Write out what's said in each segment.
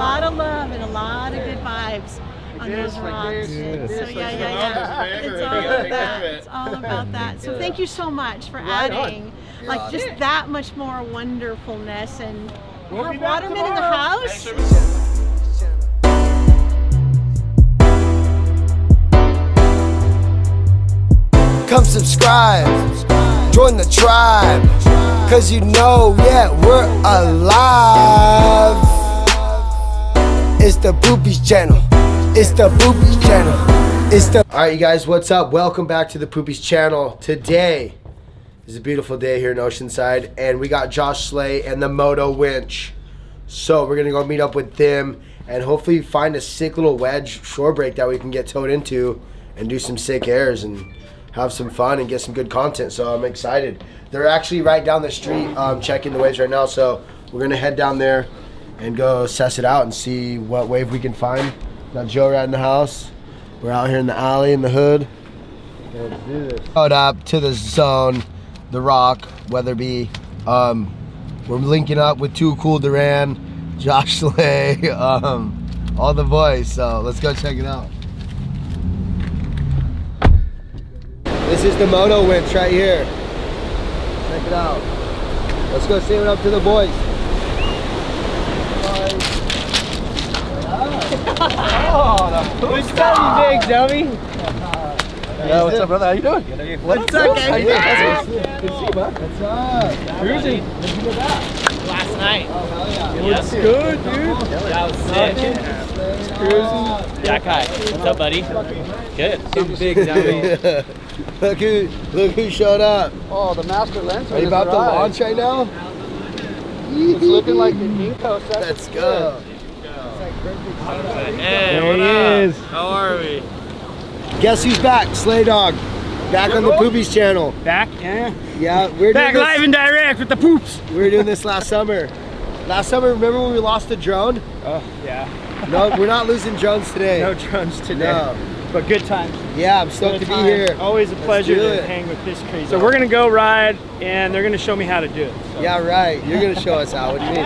lot of love and a lot of good vibes on those rocks. So yeah. It's all about that. It's all about that. So thank you so much for adding like just that much more wonderfulness, and we have Waterman in the house. Come subscribe, join the tribe, cause you know, yeah, we're alive. It's the Poopies channel. It's the Poopies channel. It's the... Alright, you guys, what's up? Welcome back to the Poopies channel. Today is a beautiful day here in Oceanside, and we got Josh Slay and the Moto Winch. So we're gonna go meet up with them and hopefully find a sick little wedge shore break that we can get towed into and do some sick airs and have some fun and get some good content. So I'm excited. They're actually right down the street checking the waves right now, so we're gonna head down there and go assess it out and see what wave we can find. Got Joe right in the house. We're out here in the alley in the hood. Let's do this. Out up to the zone, the rock, Weatherby. We're linking up with Too Cool Duran, Josh Slay, all the boys. So let's go check it out. This is the Moto Winch right here. Check it out. Let's go say what up to the boys. What's up, you big dummy? Yeah, what's up, brother? How you doing? What's up, guys? Good to see you, bud. What's up? Cruising. When'd you get back? Last night. Oh, hell yeah. It was good, dude. That was sick. Cruising. Yeah, Kai. What's up, buddy? Good. Some big dummy. Look who showed up. Oh, the master lens. Are you about to launch right now? It's looking like the Ginkgo. Let's go. Hey, There he is. How are we? Guess who's back? Slay Dog. Back on the Poopies channel. Back? Yeah. Yeah, we're Back doing live this. and direct with the poops. We were doing this last summer. Last summer, remember when we lost the drone? Oh, yeah. No, we're not losing drones today. No drones today. No. But good times. Yeah, I'm stoked to be here. Always a pleasure do to it. hang with this crazy. So we're gonna go ride, and they're gonna show me how to do it. So. Yeah, right. You're gonna show us how. What do you mean?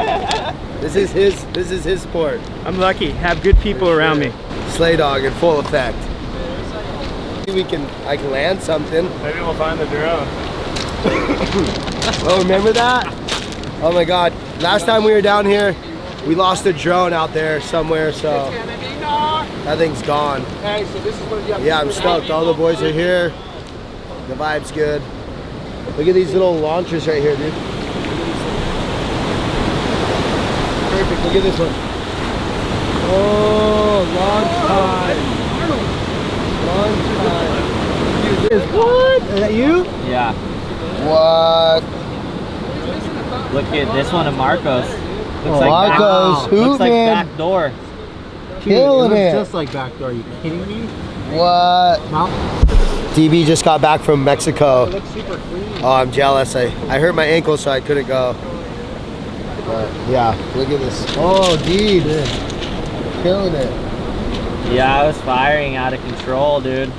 This is his sport. I'm lucky. Have good people around me. Slay Dog in full effect. I can land something. Maybe we'll find the drone. Oh, remember that? Oh my God! Last time we were down here, we lost a drone out there somewhere. So that thing's gone. Hey, so this is what you have. Yeah, I'm stoked. All the boys are here. The vibe's good. Look at these little launchers right here, dude. Perfect. Look at this one. Oh, launch time. Launch time. What? Is that you? Yeah. What? Look at this one of Marcos. Looks Marcos, who, looks like man? back door. Killing it. Just like backdoor. Are you kidding me? What? DB just got back from Mexico. It looks super clean. Oh, I'm jealous. I hurt my ankle, so I couldn't go. But yeah, look at this. Oh, dude. Killing it. Yeah, I was firing out of control, dude.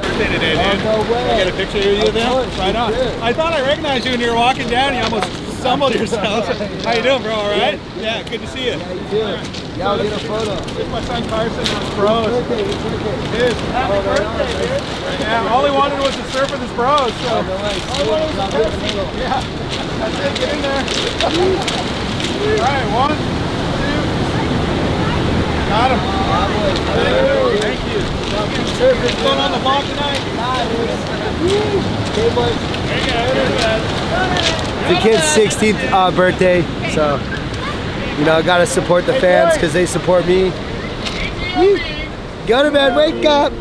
Today, dude. Oh, no way. Can I get a picture of you then? Right on. I thought I recognized you when you were walking down. You almost stumbled yourself. How you doing, bro? All right? Yeah, good to see you. Yeah, you too. Yeah, I'll get a photo. This is my son Carson and his bros. Birthday. His. Happy birthday, dude. Yeah, all he wanted was to surf with his bros. So. All he wanted was to surf. Yeah. That's it. Get in there. All right, 1, 2. Got him. Thank you. What's going on the vlog tonight? Hey, boys. There you go. The kid's 16th birthday, so you know, I gotta support the fans because they support me. Go to bed, wake up.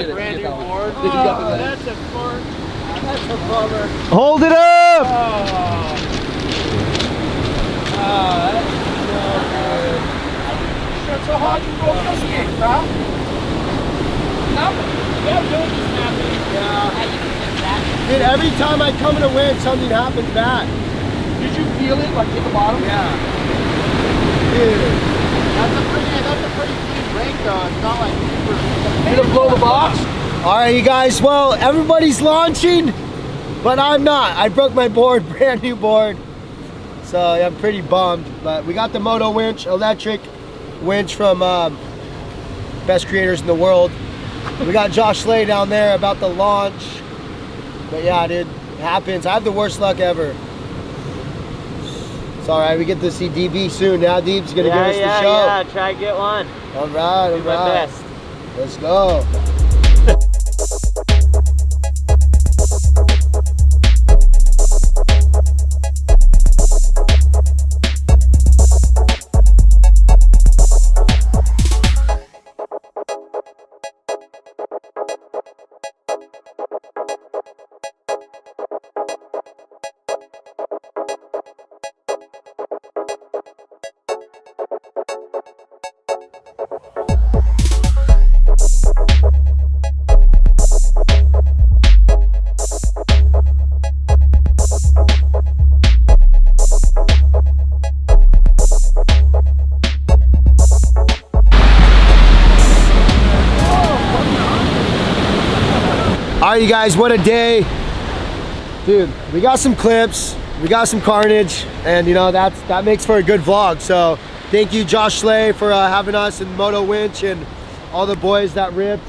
Brand new board. That's a fart. That's a bummer. Hold it up! That's so good. That's so hard you broke your skate, bro. Dude, every time I come in a wind, something happens back. Did you feel it like at the bottom? Yeah. Dude. That's a pretty clean break though. It's not like super. Made him blow the box? All right, you guys, well, everybody's launching, but I'm not. I broke my board, brand new board. So yeah, I'm pretty bummed, but we got the Moto winch, electric winch from best creators in the world. We got Josh Slay down there about the launch. But yeah, dude, it happens. I have the worst luck ever. It's all right, we get to see DB soon. Now Deeb's gonna give us the show. Yeah, try to get one. All right, all Do my right. best. Let's go. All right, you guys, what a day. Dude, we got some clips, we got some carnage, and you know, that makes for a good vlog. So thank you, Josh Slay, for having us in Moto Winch and all the boys that ripped.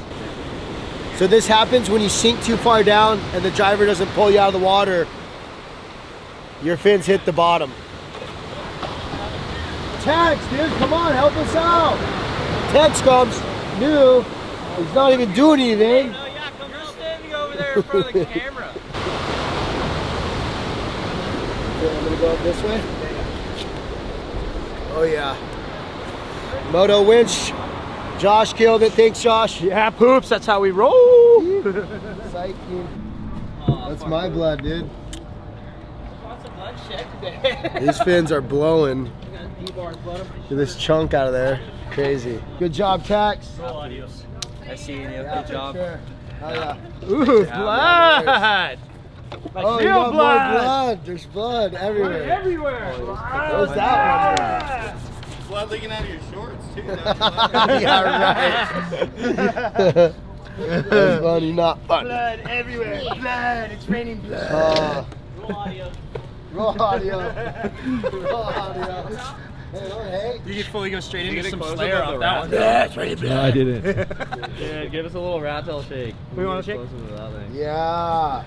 So this happens when you sink too far down and the driver doesn't pull you out of the water. Your fins hit the bottom. Tex, dude, come on, help us out. Tex comes new, he's not even doing anything. In front of the camera. I'm gonna go up this way. Oh yeah. Moto winch. Josh killed it. Thanks, Josh. Yeah, poops, that's how we roll. Psyche. That's my blood, dude. Lots of blood shed today. These fins are blowing. Look at this chunk out of there. Crazy. Good job, Tex. I see you. Yeah, Good job. Sure. Oh yeah. Ooh, blood. Oh, you got more blood. There's blood everywhere. Everywhere. Where's that one? Blood leaking out of your shorts too. Yeah, right. That's funny, not funny. Blood everywhere. Blood. It's raining blood. Roll audio. Raw audio. Raw audio. Hey, don't hate. You could fully go straight into some close Slayer up off of that one. the Yeah, it's raining blood. No, I didn't. Yeah, give us a little rat tail shake. We want to shake? Closer to that thing. Yeah.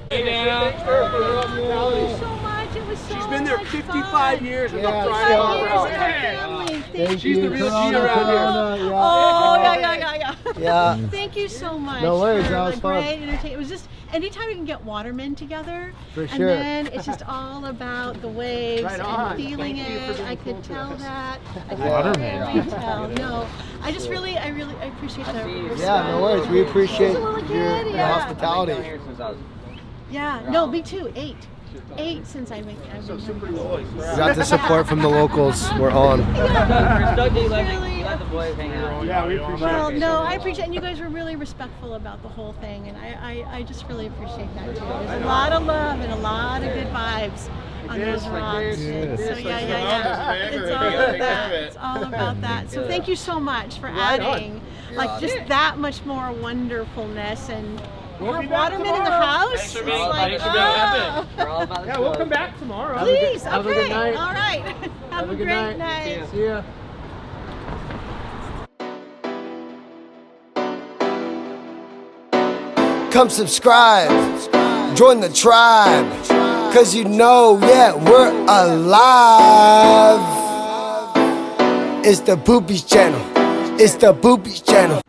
Hey, Dan. Thank you so much. It was so She's been there much 55 fun. years with Yeah, a so Friday proud. Family. Thank She's you. the real Corona, G around here. Corona, yeah. Oh, yeah. Yeah. Thank you so much. No worries, for that was a fun. great entertainment. It was just anytime we can get watermen together, For and sure. then it's just all about the waves Right on. and feeling Thank you for it. being I cool could to tell us. that. I could Watermen. really tell. No, I just really appreciate the respect. Yeah, no worries. We appreciate Just a little your kid, yeah. hospitality. Yeah, no, me too. Eight since I've been We got the support from the locals. We're on. Doug, you let Really the boys hang out. Yeah, we appreciate Well, it. no, I appreciate, and you guys were really respectful about the whole thing, and I just really appreciate that too. There's a lot of love and a lot of good vibes on those rocks. And so yeah. It's all about that. It's all about that. So thank you so much for adding, like just that much more wonderfulness and. Have watermen in the house. Thanks for It's being- like, thanks for being oh. We're all about the Yeah, we'll come back tomorrow. Please, Have a okay, good night. all right. Have a good great night. night. See ya. Come subscribe, join the tribe, cause you know, yeah, we're alive. It's the Poopies channel, it's the Poopies channel.